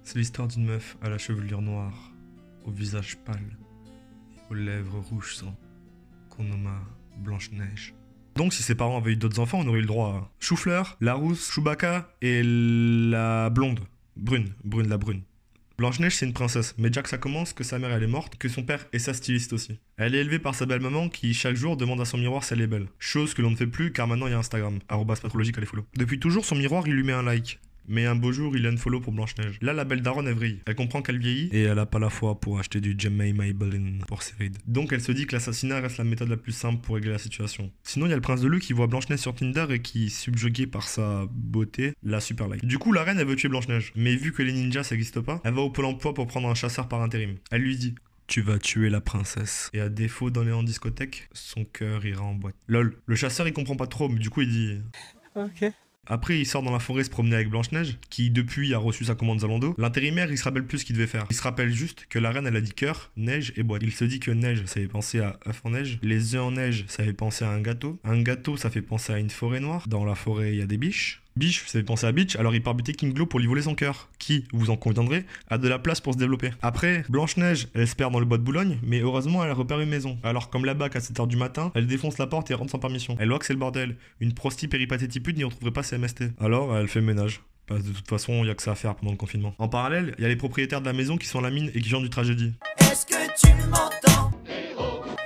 C'est l'histoire d'une meuf à la chevelure noire, au visage pâle et aux lèvres rouges sang, qu'on nomma Blanche-Neige. Donc si ses parents avaient eu d'autres enfants, on aurait eu le droit à Chou-Fleur, la rousse, Chewbacca et la blonde, Brune la brune. Blanche-Neige c'est une princesse, mais déjà que ça commence, que sa mère elle est morte, que son père est sa styliste aussi. Elle est élevée par sa belle maman qui chaque jour demande à son miroir si elle est belle. Chose que l'on ne fait plus car maintenant il y a Instagram, @patrologique, allez follow. Depuis toujours son miroir il lui met un like. Mais un beau jour, il unfollow pour Blanche-Neige. Là, la belle daronne, elle vrille. Elle comprend qu'elle vieillit et elle a pas la foi pour acheter du Jemay Maybelline pour ses rides. Donc, elle se dit que l'assassinat reste la méthode la plus simple pour régler la situation. Sinon, il y a le prince de Lu qui voit Blanche-Neige sur Tinder et qui, subjugué par sa beauté, la super like. Du coup, la reine, elle veut tuer Blanche-Neige. Mais vu que les ninjas, ça n'existe pas, elle va au pôle emploi pour prendre un chasseur par intérim. Elle lui dit: tu vas tuer la princesse. Et à défaut d'aller en discothèque, son cœur ira en boîte. Lol. Le chasseur, il comprend pas trop, mais du coup, il dit: ok. Après, il sort dans la forêt se promener avec Blanche-Neige, qui depuis a reçu sa commande Zalando. L'intérimaire, il se rappelle plus ce qu'il devait faire. Il se rappelle juste que la reine, elle a dit cœur, neige et boîte. Il se dit que neige, ça fait penser à œuf en neige. Les œufs en neige, ça fait penser à un gâteau. Un gâteau, ça fait penser à une forêt noire. Dans la forêt, il y a des biches. Biche, ça fait penser à Bitch, alors il part buter King Glow pour lui voler son cœur, qui, vous en conviendrez, a de la place pour se développer. Après, Blanche-Neige, elle se perd dans le bois de Boulogne, mais heureusement elle repère une maison. Alors comme là-bas à 7h du matin, elle défonce la porte et rentre sans permission. Elle voit que c'est le bordel. Une prosti péripatétitude n'y retrouverait pas ses MST. Alors elle fait le ménage. Parce que de toute façon, il y a que ça à faire pendant le confinement. En parallèle, il y a les propriétaires de la maison qui sont à la mine et qui genrent du tragédie. Est-ce que tu m'entends?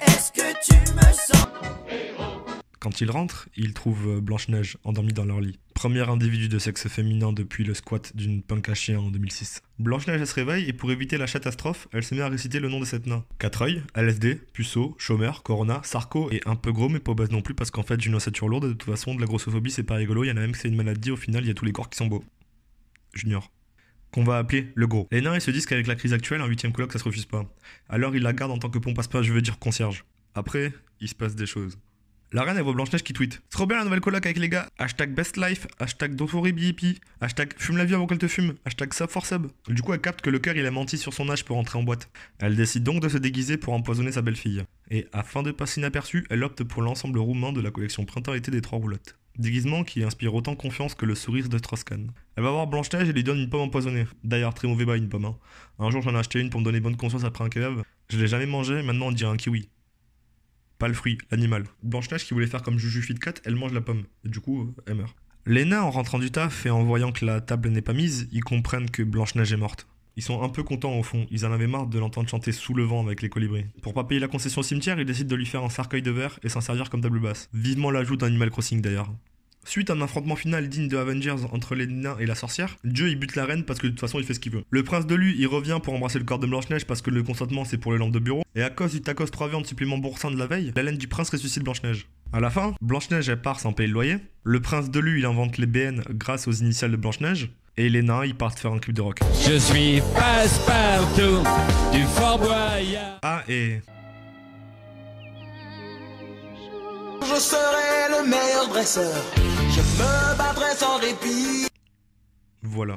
Est-ce que tu me sens? Quand ils rentrent, ils trouvent Blanche-Neige endormie dans leur lit. Premier individu de sexe féminin depuis le squat d'une punk à chien en 2006. Blanche-Neige elle se réveille et pour éviter la catastrophe, elle se met à réciter le nom de cette nain. 4 œils, LSD, puceau, chômeur, corona, sarco et un peu gros mais pas obèse non plus parce qu'en fait j'ai une ossature lourde et de toute façon de la grossophobie c'est pas rigolo, il y en a même que c'est une maladie, au final il y a tous les corps qui sont beaux. Junior. Qu'on va appeler le gros. Les nains ils se disent qu'avec la crise actuelle, un 8ème coloc ça se refuse pas. Alors ils la gardent en tant que pompe à spa, je veux dire concierge. Après, il se passe des choses. La reine elle voit Blanche-Neige qui tweet: trop bien la nouvelle coloc avec les gars, hashtag best life, hashtag #doforibip, hashtag fume la vie avant qu'elle te fume, hashtag sub for sub. Du coup elle capte que le cœur il a menti sur son âge pour entrer en boîte. Elle décide donc de se déguiser pour empoisonner sa belle-fille. Et afin de passer inaperçue, elle opte pour l'ensemble roumain de la collection printemps-été des 3 roulottes. Déguisement qui inspire autant confiance que le sourire de Strauss-Kahn. Elle va voir Blanche-Neige et lui donne une pomme empoisonnée. D'ailleurs très mauvais bail une pomme hein. Un jour j'en ai acheté une pour me donner bonne conscience après un kebab. Je l'ai jamais mangé, maintenant on dirait un kiwi. Pas le fruit, l'animal. Blanche-Neige qui voulait faire comme Juju Fitcat, elle mange la pomme. Et du coup, elle meurt. Les nains, en rentrant du taf et en voyant que la table n'est pas mise, ils comprennent que Blanche-Neige est morte. Ils sont un peu contents au fond, ils en avaient marre de l'entendre chanter sous le vent avec les colibris. Pour pas payer la concession au cimetière, ils décident de lui faire un cercueil de verre et s'en servir comme table basse. Vivement l'ajout d'Animal Crossing d'ailleurs. Suite à un affrontement final digne de Avengers entre les nains et la sorcière, Dieu il bute la reine parce que de toute façon il fait ce qu'il veut. Le prince de Lu il revient pour embrasser le corps de Blanche-Neige parce que le consentement c'est pour les lampes de bureau. Et à cause du tacos 3 viandes supplément boursin de la veille, la laine du prince ressuscite Blanche-Neige. À la fin, Blanche-Neige elle part sans payer le loyer. Le prince de Lu il invente les BN grâce aux initiales de Blanche-Neige. Et les nains ils partent faire un clip de rock. Je suis passe-partout du Fort Boyard. Ah et... Je serai le meilleur dresseur. Je me battrai sans répit. voilà.